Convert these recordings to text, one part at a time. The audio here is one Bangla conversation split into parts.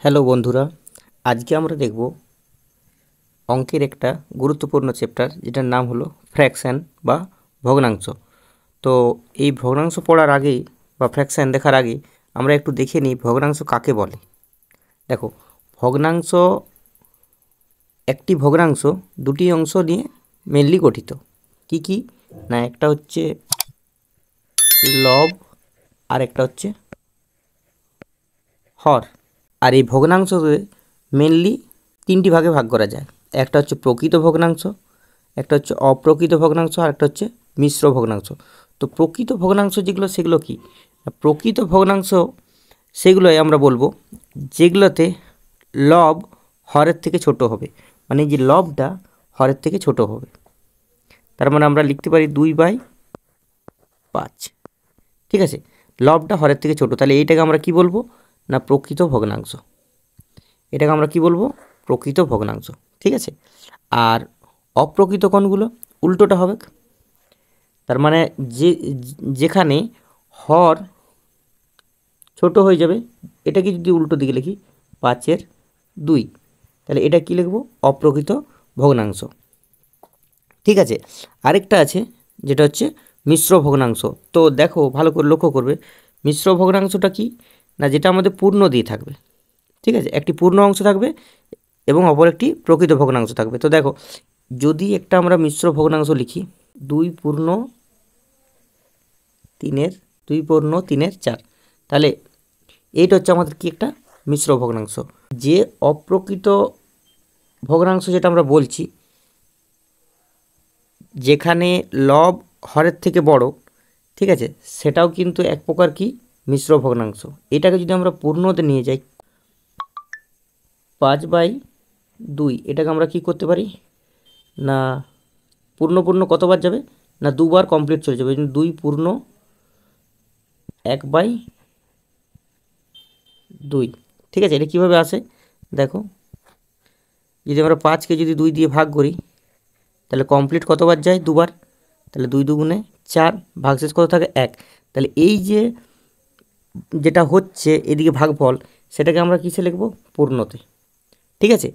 হ্যালো বন্ধুরা, আজকে আমরা দেখব অঙ্কের একটা গুরুত্বপূর্ণ চ্যাপ্টার যেটার নাম হলো ফ্র্যাকশন বা ভগ্নাংশ। তো এই ভগ্নাংশ পড়ার আগেই বা ফ্র্যাকশন দেখার আগেই আমরা একটু দেখে নিই ভগ্নাংশ কাকে বলে। দেখো, ভগ্নাংশ একটি ভগ্নাংশ দুটি অংশ নিয়ে মেনলি গঠিত। কি কি না, একটা হচ্ছে লব আর একটা হচ্ছে হর। আর এই ভগ্নাংশকে মেনলি তিনটি ভাগে ভাগ করা যায়। একটা হচ্ছে প্রকৃত ভগ্নাংশ, একটা হচ্ছে অপ্রকৃত ভগ্নাংশ, আর একটা হচ্ছে মিশ্র ভগ্নাংশ। তো প্রকৃত ভগ্নাংশ যেগুলো সেগুলো কি? প্রকৃত ভগ্নাংশ সেগুলোই আমরা বলবো যেগুলোতে লব হরের থেকে ছোট হবে, মানে যে লবটা হরের থেকে ছোট হবে। তার মানে আমরা লিখতে পারি 2/5। ঠিক আছে, লবটা হরের থেকে ছোট, তাহলে এইটাকে আমরা কি বলবো না প্রকৃত ভগ্নাংশ। এটাকে আমরা কি বলবো? প্রকৃত ভগ্নাংশ। ঠিক আছে, আর অপ্রকৃত কোনগুলো? উল্টোটা হবে। তার মানে যেখানে হর ছোট হয়ে যাবে, এটাকে যদি উল্টো দিকে লিখি 5/2, তাহলে এটা কি লিখবো? অপ্রকৃত ভগ্নাংশ। ঠিক আছে, আরেকটা আছে যেটা হচ্ছে মিশ্র ভগ্নাংশ। তো দেখো, ভালো করে লক্ষ্য করবে, মিশ্র ভগ্নাংশটা কি না, যেটা আমাদের পূর্ণ দিয়ে থাকবে। ঠিক আছে, একটি পূর্ণ অংশ থাকবে এবং অপর একটি প্রকৃত ভগ্নাংশ থাকবে। তো দেখো, যদি একটা আমরা মিশ্র ভগ্নাংশ লিখি 2/3/4, তাহলে এইটা হচ্ছে আমাদের কি একটা মিশ্র ভগ্নাংশ। যে অপ্রকৃত ভগ্নাংশ যেটা আমরা বলছি, যেখানে লব হরের থেকে বড়, ঠিক আছে, সেটাও কিন্তু এক প্রকার কি মিশ্র ভগ্নাংশ। এটাকে যদি আমরা পূর্ণতে নিয়ে যাই 5/2, এটাকে আমরা কি করতে পারি না পূর্ণ পূর্ণ কতবার যাবে না দুবার কমপ্লিট চলে যাবে। 2/1/2। ঠিক আছে, এটা কীভাবে আসে দেখো, যদি আমরা 5কে যদি 2 দিয়ে ভাগ করি তাহলে কমপ্লিট কতবার যায়? দুবার। তাহলে 2×2=4, ভাগশেষ কত থাকে? 1। তাহলে এই যে যেটা হচ্ছে এদিকে ভাগফল, সেটাকে আমরা কিসে লিখবো? পূর্ণতে। ঠিক আছে,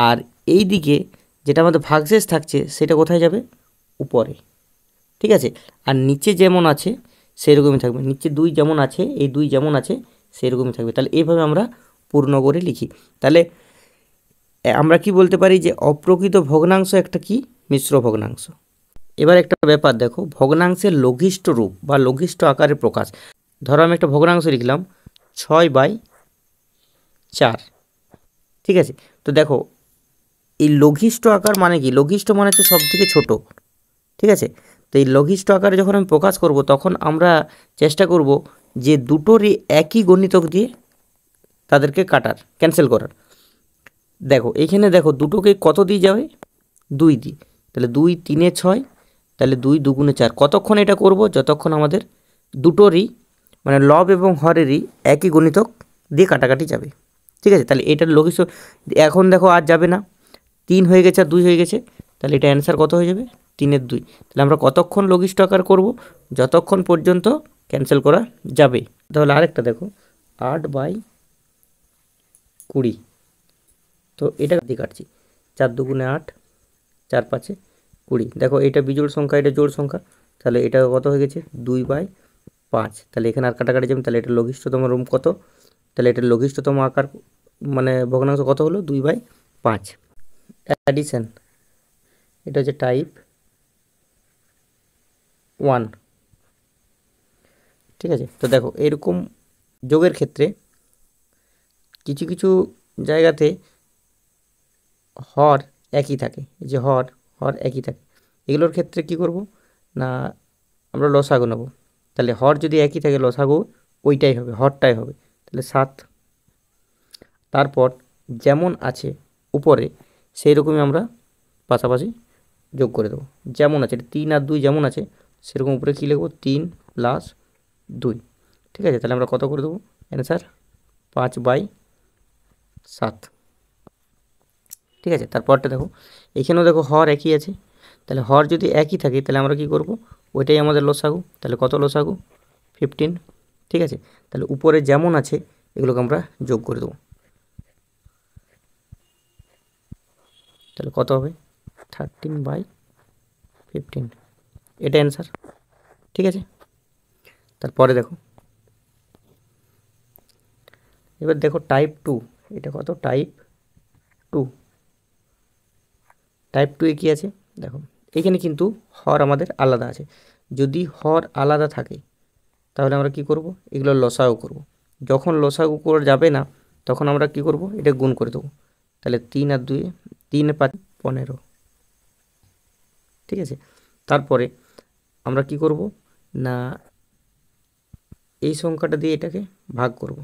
আর এই দিকে যেটা আমাদের ভাগশেষ থাকছে সেটা কোথায় যাবে? উপরে। ঠিক আছে, আর নিচে যেমন আছে সেরকমই থাকবে। নিচে 2 যেমন আছে, এই 2 যেমন আছে সেরকমই থাকবে। তাহলে এইভাবে আমরা পূর্ণ করে লিখি। তাহলে আমরা কি বলতে পারি যে অপ্রকৃত ভগ্নাংশ একটা কি মিশ্র ভগ্নাংশ। এবার একটা ব্যাপার দেখো, ভগ্নাংশের লঘিষ্ঠ রূপ বা লঘিষ্ঠ আকারের প্রকাশ। ধরো আমি একটা ভগ্নাংশ লিখলাম 6/4। ঠিক আছে, তো দেখো এই লঘিষ্ঠ আকার মানে কি? লঘিষ্ঠ মানে হচ্ছে সব থেকে ছোটো। ঠিক আছে, তো এই লঘিষ্ঠ আকারে যখন আমি প্রকাশ করব তখন আমরা চেষ্টা করব যে দুটোরই একই গণিতক দিয়ে তাদেরকে কাটার, ক্যান্সেল করার। দেখো এইখানে দেখো দুটোকে কত দিয়ে যাবে? 2 দিয়ে। তাহলে 2×3=6, তাহলে 2×2=4। কতক্ষণ এটা করব? যতক্ষণ আমাদের দুটোরই মানে লব এবং হরেরই একই গণিতক দিয়ে কাটাকাটি যাবে। ঠিক আছে, তাহলে এটার লঘিষ্ঠ এখন দেখো আর যাবে না, 3 হয়ে গেছে আর 2 হয়ে গেছে, তাহলে এটা অ্যান্সার কত হয়ে যাবে? 3/2। তাহলে আমরা কতক্ষণ লঘিষ্ঠ আকার করব? যতক্ষণ পর্যন্ত ক্যান্সেল করা যাবে। তাহলে আরেকটা দেখো 8/20। তো এটা দিয়ে কাটছি 4×2=8, 4×5=20। দেখো এটা বিজোড় সংখ্যা, এটা জোড় সংখ্যা, তাহলে এটা কত হয়ে গেছে? 2/5। তাহলে এখানে আর কাটাকাটি যাবে, তাহলে এটা লঘিষ্ঠতম রূপ কত? তাহলে এটার লঘিষ্ঠতম আকার মানে ভগ্নাংশ কত হলো? 2/5। অ্যাডিশন, এটা হচ্ছে টাইপ 1। ঠিক আছে, তো দেখো এরকম যোগের ক্ষেত্রে কিছু কিছু জায়গাতে হর একই থাকে, যে হর একই থাকে, এগুলোর ক্ষেত্রে কি করব না আমরা লসাগু নেব। তাহলে হর যদি একই থাকে লসাগু ওইটাই হবে, হরটাই হবে। তাহলে 7। তারপর যেমন আছে উপরে সেই রকমই আমরা পাশাপাশি যোগ করে দেবো। যেমন আছে 3 আর 2 যেমন আছে সেরকম উপরে কী লিখবো? 3+2। ঠিক আছে, তাহলে আমরা কত করে দেবো? অ্যান্সার 5/7। ঠিক আছে, তারপরটা দেখো, এখানেও দেখো হর একই আছে। তাহলে হর যদি একই থাকে তাহলে আমরা কি করব? ওইটাই আমাদের লসাগু। তাহলে কত লসাগু? 15। ঠিক আছে, তাহলে উপরে যেমন আছে এগুলোকে আমরা যোগ করে দেবো। তাহলে কত হবে 13/15, এটা অ্যান্সার। ঠিক আছে, তারপরে দেখো, এবার দেখো টাইপ 2, এটা কত টাইপ 2। টাইপ 2 এ কী আছে দেখো, এখানে কিন্তু হর আমাদের আলাদা আছে। যদি হর আলাদা থাকে তাহলে আমরা কি করব, এগুলো লসাগু করব। যখন লসাগু করা যাবে না তখন আমরা কি করব, এটা গুণ করে দেবো। তাহলে 3 আর 2, 3 এ 5 15। ঠিক আছে, তারপরে আমরা কি করব না, এই সংখ্যাটা দিয়ে এটাকে ভাগ করব।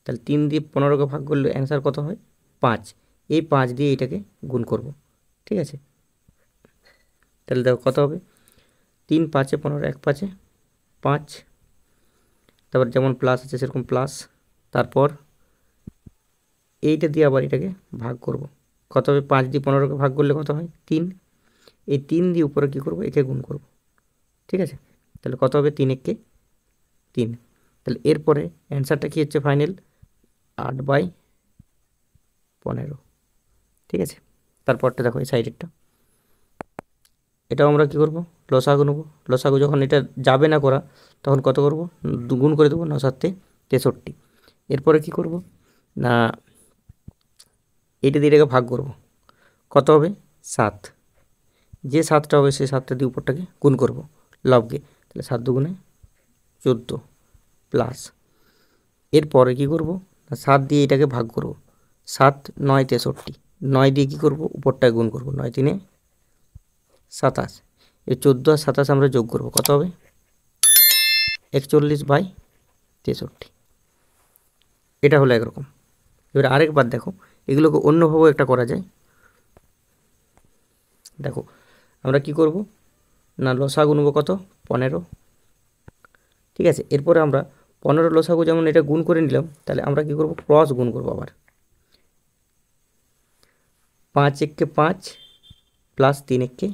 তাহলে 3 দিয়ে 15কে ভাগ করলে অ্যান্সার কত হয় 5। এই 5 দিয়ে এটাকে গুণ করব। ঠিক আছে, তাহলে দেখো কত হবে 3 5 এ 15, 1 5 এ 5, তারপর যেমন প্লাস আছে সেরকম প্লাস, তারপর এইটা দিয়ে আবার এটাকে ভাগ করব। কত হবে 5 দিয়ে 15কে ভাগ করলে কত হয় 3। এই 3 দিয়ে উপরে কী করব, একে গুণ করব। ঠিক আছে, তাহলে কত হবে 3 একে 3। তাহলে এরপরে অ্যান্সারটা কী হচ্ছে ফাইনাল 8/15। ঠিক আছে, তারপরটা দেখো এই সাইডেরটা, এটাও আমরা কী করব, লসাগু নেব। লসাগু যখন এটা যাবে না করা তখন কত করব, গুণ করে দেবো 9 7 63। এরপরে কি করব না, এইটা দিয়ে এটাকে ভাগ করব। কত হবে 7, যে 7টা হবে সেই 7টা দিয়ে উপরটাকে গুণ করব লবকে। তাহলে 7 দুগুণে 14 প্লাস, এরপরে কী করব না 7 দিয়ে এটাকে ভাগ করব। 7 9 63, 9 দিয়ে কী করব, উপরটায় গুণ করব। 9 3 27, এই 14 আর 27 আমরা যোগ করব, কত হবে 41/63। এটা হলো একরকম। এবার আরেকবার দেখো, এগুলোকে অন্যভাবেও একটা করা যায়। দেখো আমরা কি করব না, লসাগু নেব কত 15। ঠিক আছে, এরপরে আমরা 15 লসাগু যেমন এটা গুণ করে নিলাম, তাহলে আমরা কি করব ক্রস গুণ করব আবার। 5 1 5 প্লাস 3 1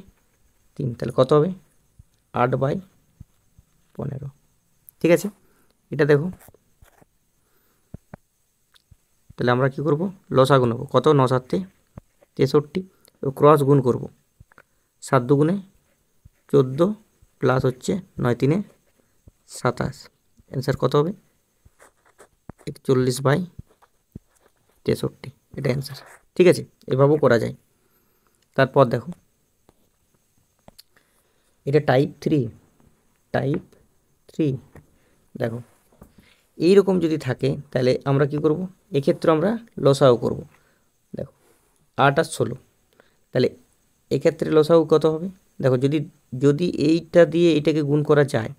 3, তাহলে কত হবে 8/15। ঠিক আছে, এটা দেখো, তাহলে আমরা কি করব লসাগু নেব কত 9 7 63, ক্রস গুণ করব। 7 দুগুণে 14 প্লাস হচ্ছে 9 3 27, অ্যান্সার কত হবে 41/63, এটা অ্যান্সার। ঠিক আছে, এভাবেও করা যায়। তারপর দেখো, এটা টাইপ 3। টাইপ 3 দেখো, এইরকম যদি থাকে তাহলে আমরা কি করব, এক্ষেত্রে আমরা লসাগু করব। দেখো 8 আর 16, তাহলে এক্ষেত্রে লসাগু কত হবে দেখো, যদি যদি এইটা দিয়ে এইটাকে গুণ করা যায়,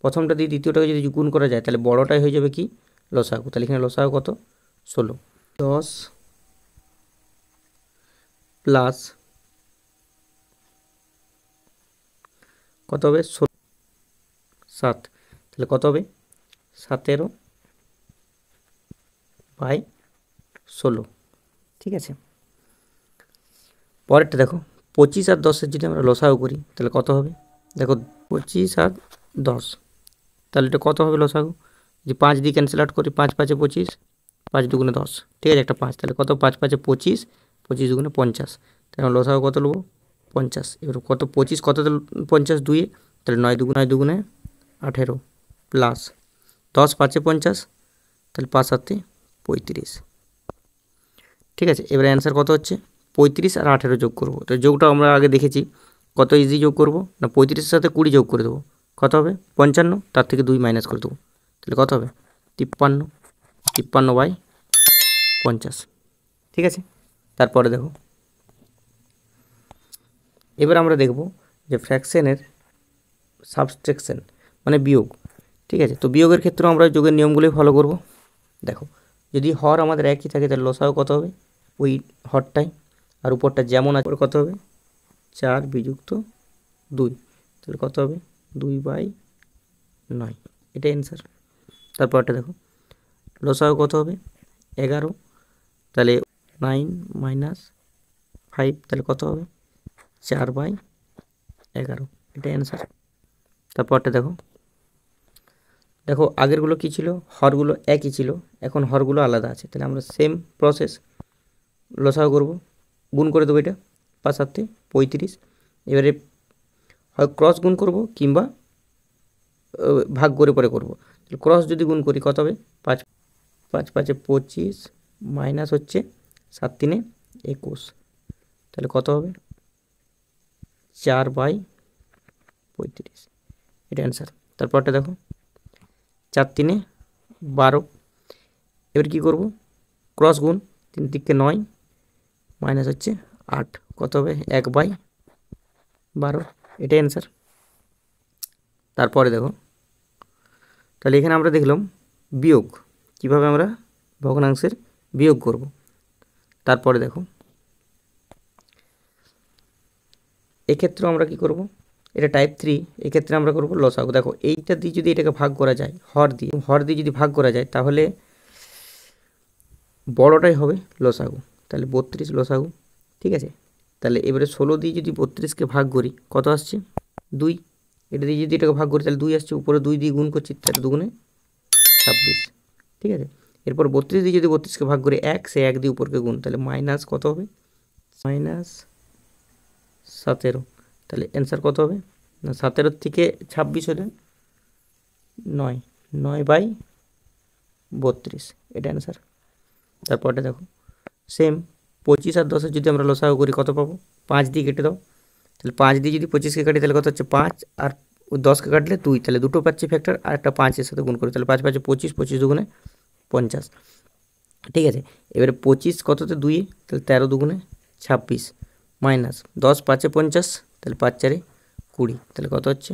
প্রথমটা দিয়ে দ্বিতীয়টাকে যদি গুণ করা যায় তাহলে বড়টাই হয়ে যাবে কি লসাগু। তাহলে এখানে লসাগু কত 16, 10 প্লাস কত হবে 7, তাহলে কত হবে 17/16। ঠিক আছে, পরেরটা দেখো 25 আর 10-এর যদি আমরা লসাগু করি তাহলে কত হবে দেখো 25 আর 10, তাহলে এটা কত হবে লসাগু, যে 5 দিয়ে ক্যান্সেল আউট করি, 5 5 25, 5 দুগুণে 10। ঠিক আছে, একটা 5, তাহলে কত 5 5 25, 25 দুগুণে 50, তাহলে লসাগু কত নেবো 50। এবার কত 25 কত 50 2, তাহলে 9 দুগুণে 18 প্লাস 10 5 50, তাহলে 5 7 35। ঠিক আছে, এবার অ্যান্সার কত হচ্ছে 35 আর 18 যোগ করব। তো যোগটা আমরা আগে দেখেছি, কত ইজি যোগ করব না 35-এর সাথে 20 যোগ করে দেবো, কত হবে 55, তার থেকে 2 মাইনাস করে দেবো, তাহলে কত হবে 53, 53/50। ঠিক আছে, তারপরে দেখো, এবার আমরা দেখব যে ফ্র্যাকশনের সাবট্রাকশন মানে বিয়োগ। ঠিক আছে, তো বিয়োগের ক্ষেত্রে আমরা যোগের নিয়মগুলোই ফলো করব। দেখো যদি হর আমাদের একই থাকে তাহলে লসাগু কত হবে ওই হরটাই, আর উপরটা যেমন আছে কত হবে 4 বিযুক্ত 2, তাহলে কত হবে 2/9, এটা অ্যান্সার। তারপরটা দেখো লসাগু কত হবে 11, তাহলে 9 মাইনাস 5, তাহলে কত হবে 4/11, এটা অ্যান্সার। তারপরটা দেখো, দেখো আগেরগুলো কী ছিল, হরগুলো একই ছিল, এখন হরগুলো আলাদা আছে, তাহলে আমরা সেম প্রসেস লসাগু করব, গুণ করে দেবো এটা 5 7 35। এবারে হয় ক্রস গুণ করব কিংবা ভাগ করে পরে করব। ক্রস যদি গুণ করি কত হবে 5 5 5 25 মাইনাস হচ্ছে 7 3 21, তাহলে কত হবে 4/35, এটা অ্যান্সার। তারপরটা দেখো 4 3 12, এবার কী করব ক্রস গুণ 3 দিককে 9 মাইনাস হচ্ছে 8, কত হবে 1/12, এটাই অ্যান্সার। তারপরে দেখো তাহলে এখানে আমরা দেখলাম বিয়োগ, কিভাবে আমরা ভগ্নাংশের বিয়োগ করব। তারপরে দেখো এক্ষেত্রে আমরা কি করব, এটা টাইপ 3, এক্ষেত্রে আমরা করব লসাগু। দেখো এইটা দিয়ে যদি এটাকে ভাগ করা যায় হর দিয়ে যদি ভাগ করা যায় তাহলে বড়টাই হবে লসাগু, তাহলে 32 লসাগু। ঠিক আছে, তাহলে এবারে 16 দিয়ে যদি 32কে ভাগ করি কত আসছে 2, এটা দিয়ে যদি এটাকে ভাগ করি তাহলে 2 আসছে, উপরে 2 দিয়ে গুণ করছি, তাহলে 2 গুণে 26। ঠিক আছে, এরপর 32 দিয়ে যদি 32কে ভাগ করি 1, সে 1 দিয়ে উপরকে গুণ, তাহলে মাইনাস কত হবে -17, তাহলে অ্যান্সার কত হবে না 17 থেকে 26 হলে 9, 9/32, এটা অ্যান্সার। তারপরটা দেখো সেম 25 আর 10 যদি আমরা লসাগু করি কত পাবো, 5 দিয়ে কেটে দাও, তাহলে 5 দিয়ে যদি 25কে কাটি তাহলে কত হচ্ছে 5, আর 10কে কাটলে 2, তাহলে দুটো পাচ্ছি ফ্যাক্টর, আর একটা 5-এর সাথে গুণ করি, তাহলে 5 5 25, 25 দুগুণে 50। ঠিক আছে, এবারে 25 কততে 2, তাহলে 13 দুগুণে 26 মাইনাস 10 5 50, তাহলে 5 4 20, তাহলে কত হচ্ছে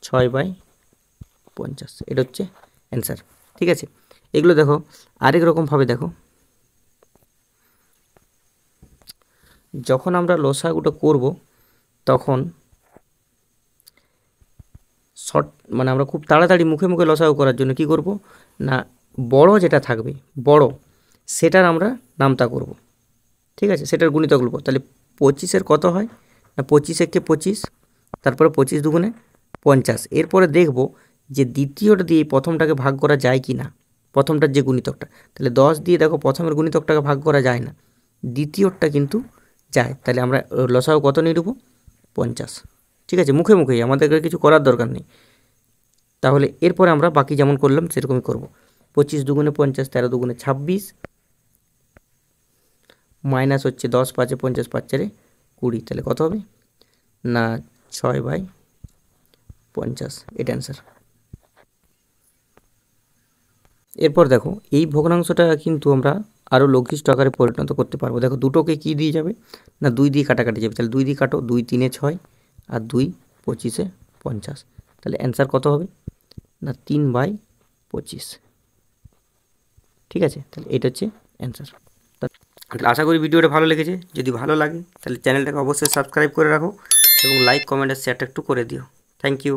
6/50, এটা হচ্ছে অ্যান্সার। ঠিক আছে, এগুলো দেখো আরেক রকমভাবে দেখো, যখন আমরা লসাগুটা করব তখন শর্ট মানে আমরা খুব তাড়াতাড়ি মুখে মুখে লসাগু করার জন্য কি করব না, বড় যেটা থাকবে বড় সেটার আমরা নামতা করব। ঠিক আছে, সেটার গুণিতক করব, তাহলে 25-এর কত হয় না 25 একে 25, তারপরে 25 দুগুণে 50, এরপরে দেখব যে দ্বিতীয়টা দিয়ে প্রথমটাকে ভাগ করা যায় কি না, প্রথমটার যে গুণিতকটা, তাহলে 10 দিয়ে দেখো প্রথমের গুণিতকটাকে ভাগ করা যায় না, দ্বিতীয়টা কিন্তু যায়, তাহলে আমরা লসাগু কত নিয়ে নেব 50। ঠিক আছে, মুখে মুখেই, আমাদেরকে কিছু করার দরকার নেই। তাহলে এরপরে আমরা বাকি যেমন করলাম সেরকমই করব, 25 দুগুণে 50, 13 দুগুণে 26 মাইনাস হচ্ছে 10 5 50, 5 4 20, তাহলে কত হবে না 6/50, এটা অ্যান্সার। এরপর দেখো এই ভগ্নাংশটা কিন্তু আমরা আরও লঘিষ্ঠ আকারে পরিণত করতে পারবো। দেখো দুটোকে কি দিয়ে যাবে না 2 দিয়ে কাটাকাটি যাবে, তাহলে 2 দিয়ে কাটো, 2 3 6 আর 2 25 50, তাহলে অ্যান্সার কত হবে না 3/25। ঠিক আছে, তাহলে এটা হচ্ছে অ্যান্সার। তাহলে আশা করি ভিডিওটা ভালো লেগেছে, যদি ভালো লাগে তাহলে চ্যানেলটাকে অবশ্যই সাবস্ক্রাইব করে রাখো এবং লাইক কমেন্ট আর শেয়ারটা একটু করে দিও। Thank you.